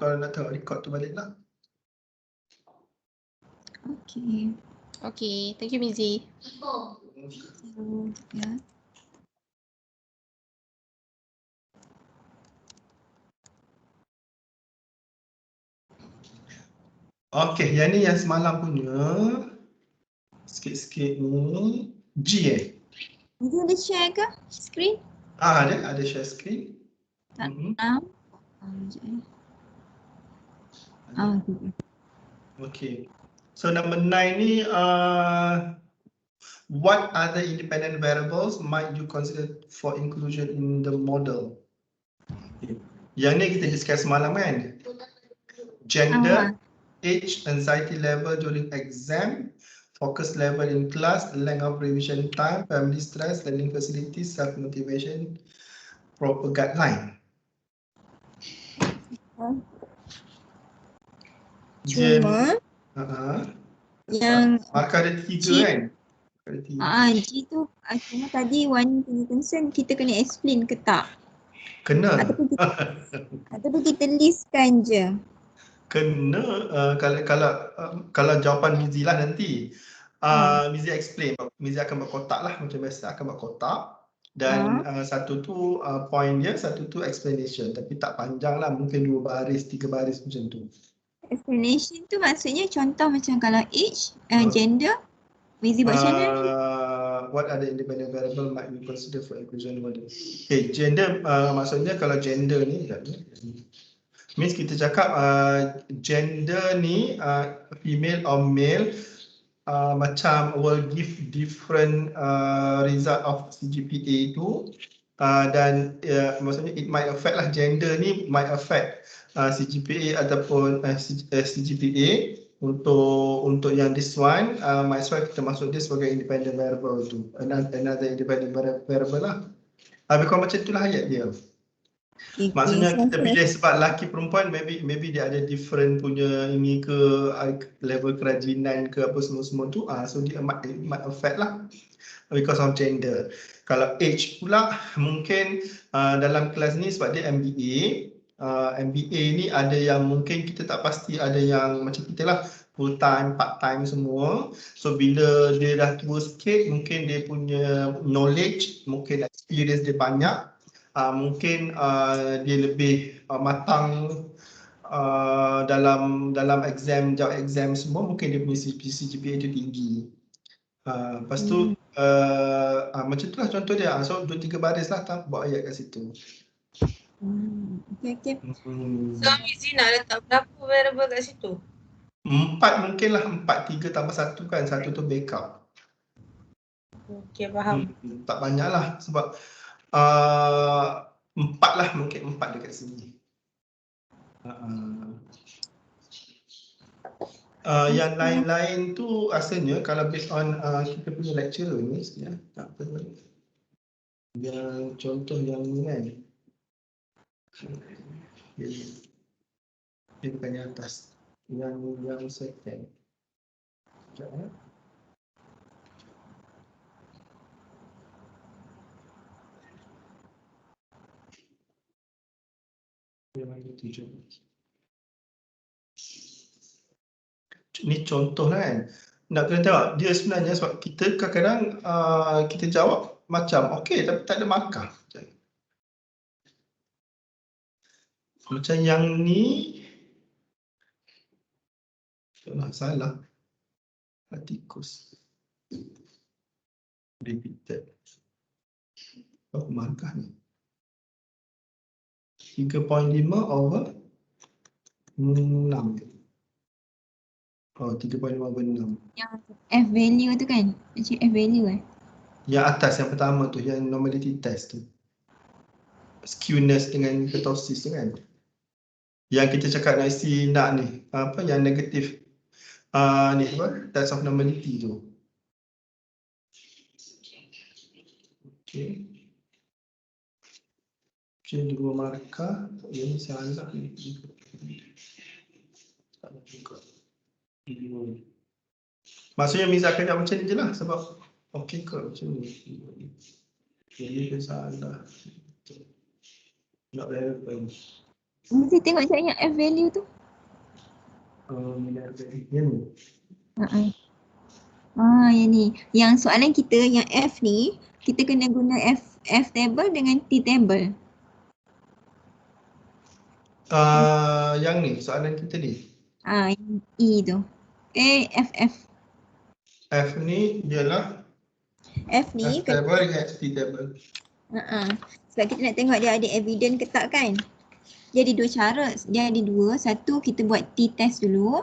Kalau nak tengok record tu balik lah. Okay. Okay, thank you Mizi. So, ya. Okay, yang ni yang semalam punya. Sikit-sikit ni. G Mizi ada share ke screen? Ada share screen. Tak Mhm. tahu. Sekejap. Okay. Okay. So number 9 ni, what other independent variables might you consider for inclusion in the model? Okay. Yang ni kita discuss semalam kan? Gender, age, anxiety level during exam, focus level in class, length of revision time, family stress, learning facilities, self-motivation, proper guideline. Cuma yang Maka ada 3 G- kan? Ada 3. G tu cuma tadi Wan punya concern kita kena explain ke tak? Kena. Ataupun kita listkan je. Kena, kalau jawapan Mizi lah nanti. Mizi explain, Mizi akan buat kotak lah macam biasa, akan buat kotak. Dan satu tu point dia, satu tu explanation. Tapi tak panjang lah, mungkin 2 baris, 3 baris macam tu. Explanation tu maksudnya contoh macam kalau age, gender, Mizi buat macam mana? What other independent variable might we consider for inclusion model? Okay, gender, maksudnya kalau gender ni, means kita cakap gender ni female or male macam will give different result of CGPA tu dan maksudnya it might affect lah, gender ni might affect CGPA ataupun CGPA. Untuk yang this one might as well kita masuk dia sebagai independent variable tu, another independent variable lah. Lebih kurang macam itulah ayat dia. Maksudnya kita pilih sebab lelaki perempuan maybe dia ada different punya ini ke level kerajinan ke apa semua tu, so dia might affect lah because of gender. Kalau age pula mungkin dalam kelas ni sebab dia MBA, MBA ni ada yang mungkin kita tak pasti, ada yang macam kita lah full time, part time semua. So bila dia dah tua sikit mungkin dia punya knowledge, mungkin experience dia banyak, mungkin dia lebih matang dalam exam, jawab exam semua, mungkin dia punya CGPA tu tinggi. Lepas tu macam tu lah contoh dia. So 2-3 baris lah buat ayat kat situ. Okay. So Mizi nak letak berapa variable kat situ? 4 mungkin lah, 4, 3 tambah 1 kan, 1 tu backup. Okay, faham. Tak banyak lah sebab 4 lah, mungkin 4 dekat sini. Yang lain-lain tu asalnya kalau based on kita punya lecturer ni sebenarnya tak apa. Yang contoh yang ni kan. Dia bukan yang atas. Yang second. Sekejap ya. Ni contoh lah kan. Nak kena tengok dia sebenarnya sebab kita kadang-kadang kita jawab macam okey tapi tak ada markah. Macam yang ni salah. Tikus. Repeated. Oh, markah ni. 3.5 over 6. Oh, 3.5/6. Yang F value tu kan? Macam F value Yang atas yang pertama tu, yang normality test tu. Skewness dengan kurtosis tu kan. Yang kita cakap nak ni, apa yang negatif ni apa? Test of normality tu. Okey. Okay, 2 markah. Ini salah ni. Salah juga. Maksudnya Miza akan jawab macam ni je lah sebab okey ke macam ni. Ini dia salah. Not relevant. Mesti tengok je yang F value tu. Yang ni. Yang ni. Yang soalan kita yang F ni, kita kena guna F table dengan T table. Yang ni, soalan kita ni. Yang E tu. F. F ni ialah F ni F table dengan T table. sebab kita nak tengok dia ada evidence ke tak kan. Dia ada dua cara. Dia ada dua. Satu kita buat t-test dulu.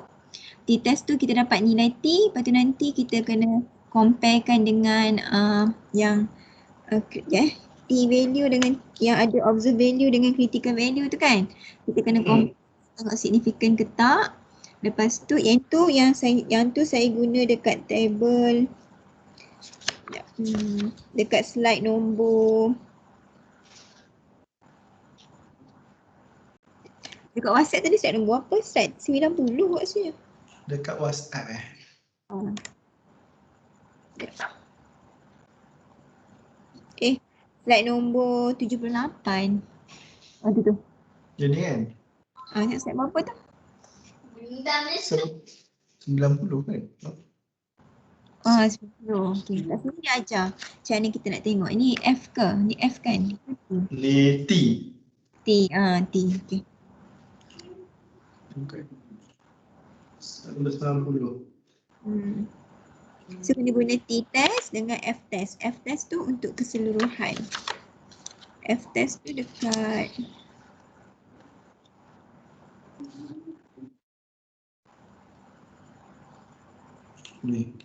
T-test tu kita dapat nilai T. Lepas tu nanti kita kena comparekan dengan yang T value dengan yang ada observe value dengan critical value tu kan. Kita kena compare tengok signifikan ke tak. Lepas tu yang tu saya guna dekat table dekat slide nombor dekat WhatsApp tadi slide nombor apa? Slide 90 maksudnya. Dekat WhatsApp Slide nombor 78. Tu. Jadi kan? Nak slide berapa tu? 90 kan? 10. Okay. Kat sini dia ajar macam mana kita nak tengok. Ini F ke? Ni F kan? Ni T. T. Okay. Okay. 90. So kena guna t-test dengan f-test. F-test tu untuk keseluruhan. F-test tu dekat Ni.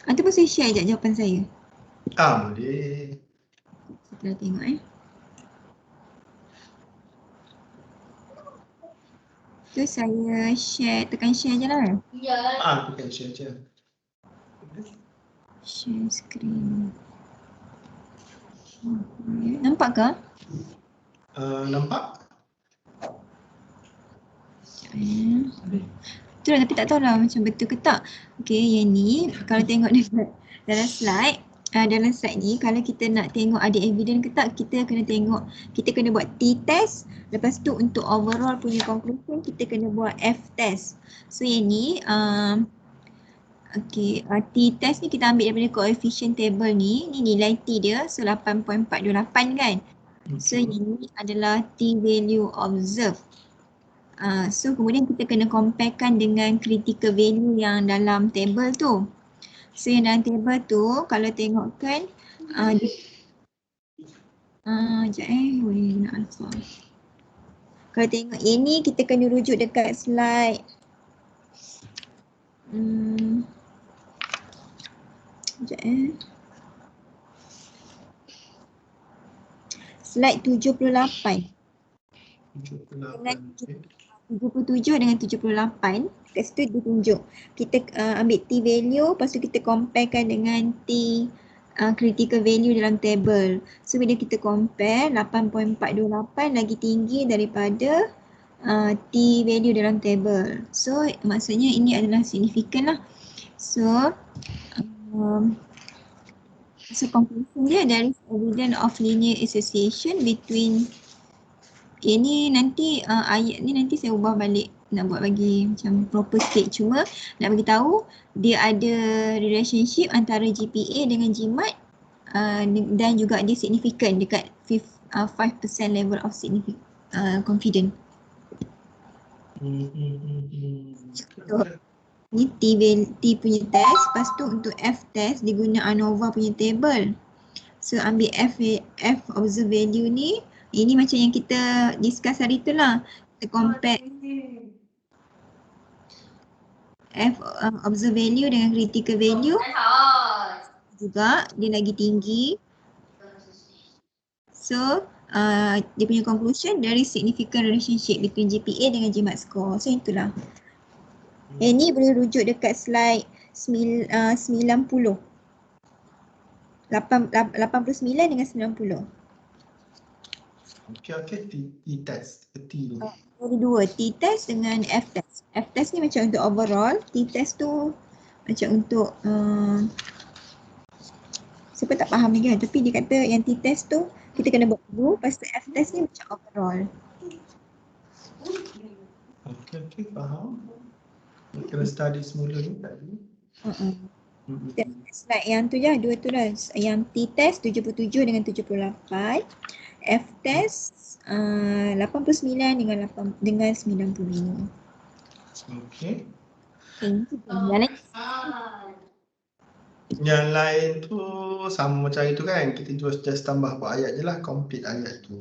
Ataupun saya share je jawapan saya. Boleh. Kita tengok Tu saya share, tekan share je lah. Tekan share je. Share screen. Nampak ke? Nampak? Betul tapi tak tahulah macam betul ke tak. Okay, yang ni kalau tengok dekat dalam slide ni kalau kita nak tengok ada evidence ke tak, kita kena buat t-test. Lepas tu untuk overall punya conclusion kita kena buat f-test. So yang ni t-test ni kita ambil daripada coefficient table ni nilai t dia, so 8.428 kan. So yang ni adalah t value observed. So kemudian kita kena comparekan dengan critical value yang dalam table tu. So yang dalam table tu kalau tengok kan boleh guna alpha. Kalau tengok yang ni kita kena rujuk dekat slide slide 78. 77 dengan 78 kat situ dia tunjuk kita ambil T value, lepas tu kita comparekan dengan T critical value dalam table. So bila kita compare 8.428 lagi tinggi daripada T value dalam table. So maksudnya ini adalah signifikan lah. So conclusion dia, there is evidence of linear association between ini nanti ayat ni nanti saya ubah balik nak buat bagi macam proper sikit, cuma nak bagi tahu dia ada relationship antara GPA dengan GMAT dan juga dia signifikan dekat 5% level of confidence. Ni T punya test, lepas tu untuk F test dia guna ANOVA punya table. So ambil F observe value ni. Ini macam yang kita discuss hari tu lah. Kita compare F observe value dengan critical value. Juga dia lagi tinggi. So dia punya conclusion there is significant relationship between GPA dengan GMAT score. So itulah. Yang ni boleh rujuk dekat slide 90. 89 dengan 90. Okey, t-test. T ni. Ada dua, T-test dengan F-test. F-test ni macam untuk overall, T-test tu macam untuk siapa tak faham lagi kan, tapi dia kata yang T-test tu kita kena buat dulu, lepas tu F-test ni macam overall. Okey, faham. Kena study semula ni tadi. Slide yang tu je, dua tu lah. Yang T-test 77 dengan 78, F-test 89 dengan 90. Okey. Yang lain Yang lain tu sama macam itu kan. Kita just tambah buat ayat je lah, complete ayat tu.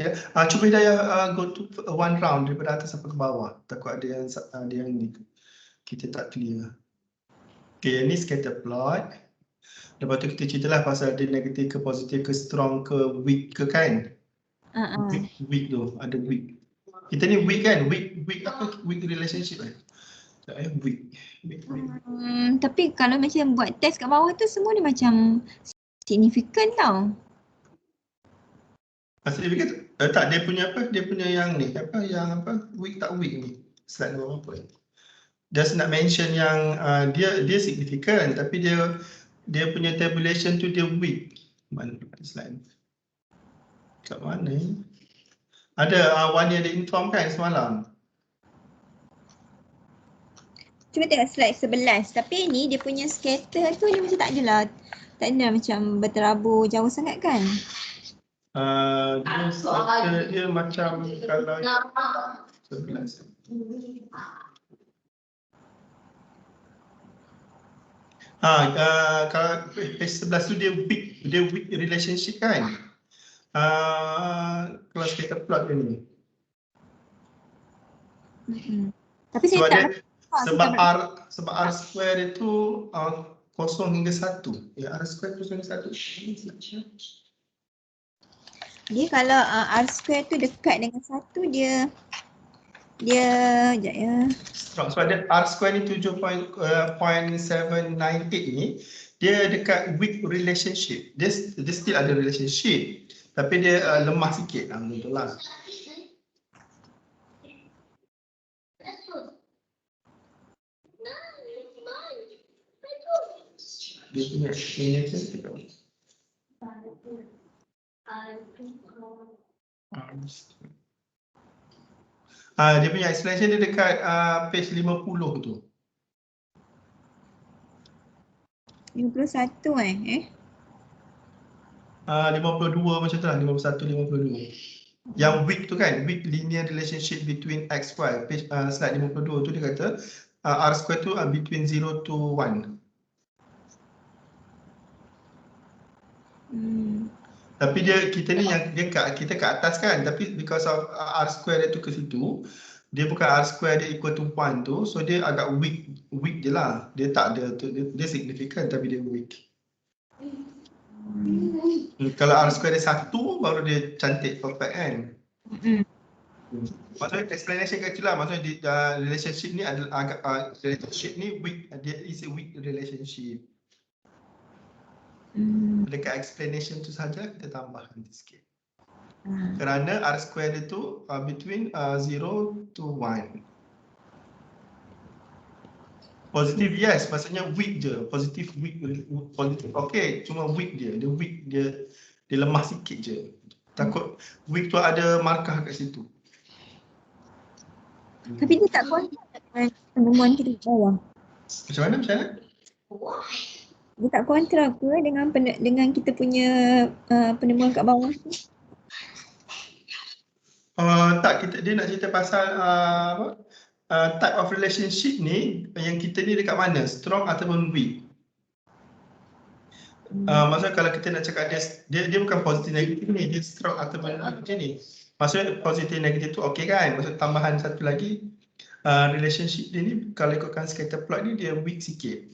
Ya, cuba Hidayah go to one round daripada atas sampai ke bawah. Takut ada yang ni kita tak clear. Okay, yang ni scatter plot. Lepas tu kita ceritalah pasal dia negatif ke positif ke strong ke weak ke kan. Weak tu, ada weak. Kita ni weak kan, weak apa? Weak relationship kan. Weak. tapi kalau macam buat test kat bawah tu semua dia macam signifikan tau. Signifikan tak, dia punya apa? Dia punya yang ni apa? Yang apa? Weak tak weak ni. Slide bawah apa? Just nak mention yang dia signifikan tapi dia punya tabulation tu dia weak. Mana slide? Kat mana ni? Ada Wani ada inform kan semalam? Cuba tengok slide 11. Tapi ni dia punya scatter tu dia macam tak adalah. Tak adalah macam berterabur jauh sangat kan? Dia scatter dia macam kalau 11. Kalau page 11 tu dia weak relationship kan? Kalau scatter plot dia ni. Tapi saya tak sebab R square dia tu 0 hingga 1. Ya, R square 0 hingga 1. dia kalau R square tu dekat dengan 1 dia sekejap ya. Sebab dia R square ni 7.798 ni dia dekat weak relationship. Dia still ada relationship tapi dia lemah sikit. Betul lah. Dia punya explanation dia punya explanation dia dekat page 50 tu. 51 52 macam tu lah, 51, 52. Yang weak tu kan, weak linear relationship between x, y. Page, slide 52 tu dia kata R square tu between 0 to 1. Tapi kita ni yang kita kat atas kan, tapi because of R square dia tu ke situ, dia bukan R square dia equal to 1 tu, so dia agak weak je lah. Dia tak ada, dia signifikan tapi dia weak. Kalau R square dia 1 baru dia cantik, perfect kan. Maksudnya explanation kecil lah, maksudnya relationship ni adalah agak relationship ni weak, dia is a weak relationship. Dekat explanation tu saja kita tambah nanti sikit. Kerana R square dia tu between 0 to 1. Positif yes, maksudnya weak je. Positif weak, positif okey, cuma weak dia lemah sikit je. Takut weak tu ada markah kat situ. Tapi dia tak kontra dengan penemuan kita di bawah. Macam mana? Dia tak kontra ke dengan kita punya penemuan kat bawah tu? Tak, dia nak cerita pasal type of relationship ni, yang kita ni dekat mana? Strong ataupun weak? Maksudnya kalau kita nak cakap dia bukan positif negatif ni, dia strong ataupun macam ni. Maksudnya positif negatif tu okey kan? Maksud tambahan satu lagi, relationship dia ni kalau ikutkan scatter plot ni dia weak sikit.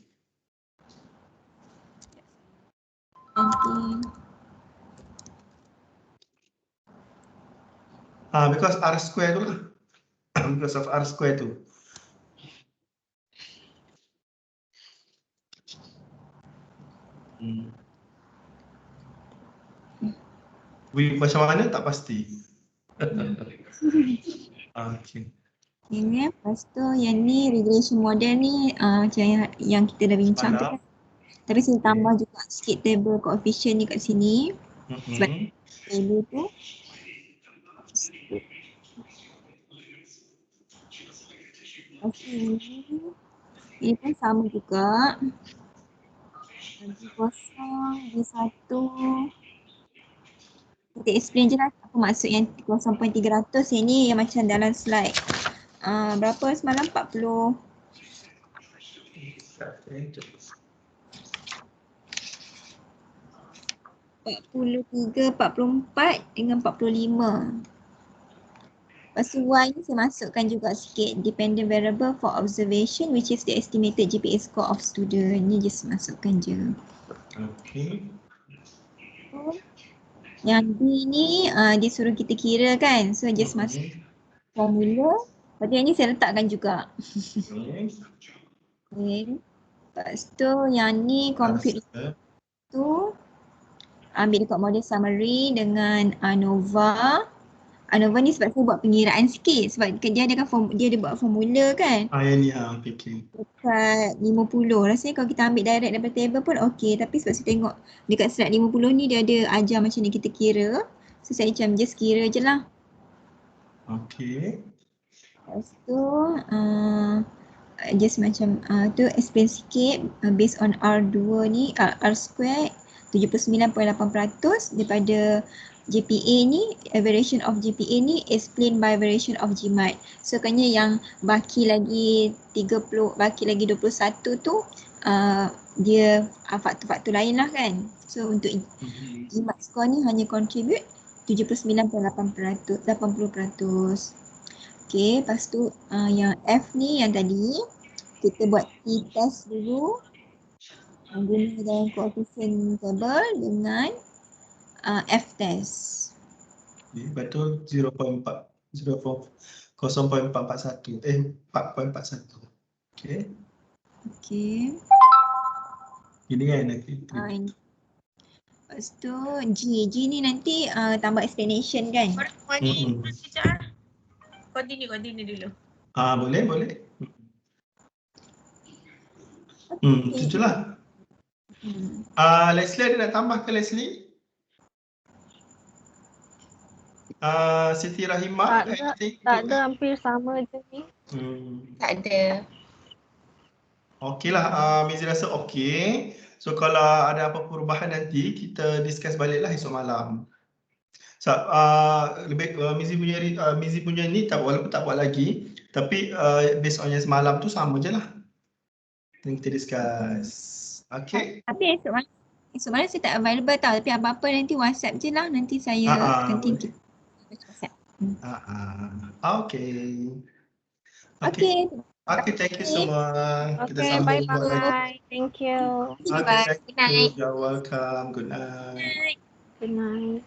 Because R square tu lah. Because of R square tu. Weak macam mana tak pasti. Okay. Ini lepas tu yang ni regression model ni macam yang kita dah bincang tu Semalam. kan. Tapi saya Okay. tambah juga sikit table coefficient ni kat sini. Mhm. Table tu. Lepas tu ini pun sama juga. G0, G1. Kita explain je lah apa maksud yang 0.300 yang ni yang macam dalam slide. Berapa semalam? 40. 43, 44 dengan 45. Lepas tu Y ni saya masukkan juga sikit dependent variable for observation which is the estimated GPA score of student. Ni just masukkan je. Okay. Yang D ni dia suruh kita kira kan. So just masuk formula. Lepas tu yang ni saya letakkan juga. Okay. Okay. Lepas tu yang ni compute tu ambil dekat model summary dengan ANOVA. ANOVA ni sebab saya buat pengiraan sikit sebab dia ada buat formula kan Yang ni okay. dekat 50. Rasanya kalau kita ambil direct daripada table pun okey, tapi sebab saya tengok dekat slide 50 ni dia ada ajar macam ni kita kira. So saya macam just kira je lah. Okay. Lepas tu just macam tu explain sikit based on R2 ni R square 79.8% daripada GPA ni, variation of GPA ni explain by variation of GMAT. So katanya yang baki lagi 30, baki lagi 21 tu dia faktor-faktor lain lah kan. So untuk GMAT score ni hanya contribute 79.8%, 80%. Okay, lepas tu yang F ni yang tadi kita buat t-test dulu gunakan coefficient table dengan F-test. Betul 0.4 0.441 4.41. Okay. Okay. Ini kan nanti. Lepas tu G ni nanti tambah explanation kan? Continue dulu. Boleh. Itu je lah. Leslie ada nak tambah ke Leslie? Siti Rahimah? Tak ada, hampir sama je ni. Tak ada. Okey lah, Mizi rasa okey. So kalau ada apa perubahan nanti kita discuss balik lah esok malam. So, lebih Mizi punya ni walaupun tak buat lagi, tapi based on yang semalam tu sama je lah. Nanti kita discuss. Okay. Tapi esok malam saya tak available tau, tapi apa-apa nanti WhatsApp je lah, nanti saya nanti kita WhatsApp. Okay. Okay, thank you semua. Kita Okay, sambung buat lagi. bye-bye. Thank you. Okay, thank Good night. you. You're welcome. Good night. Good night.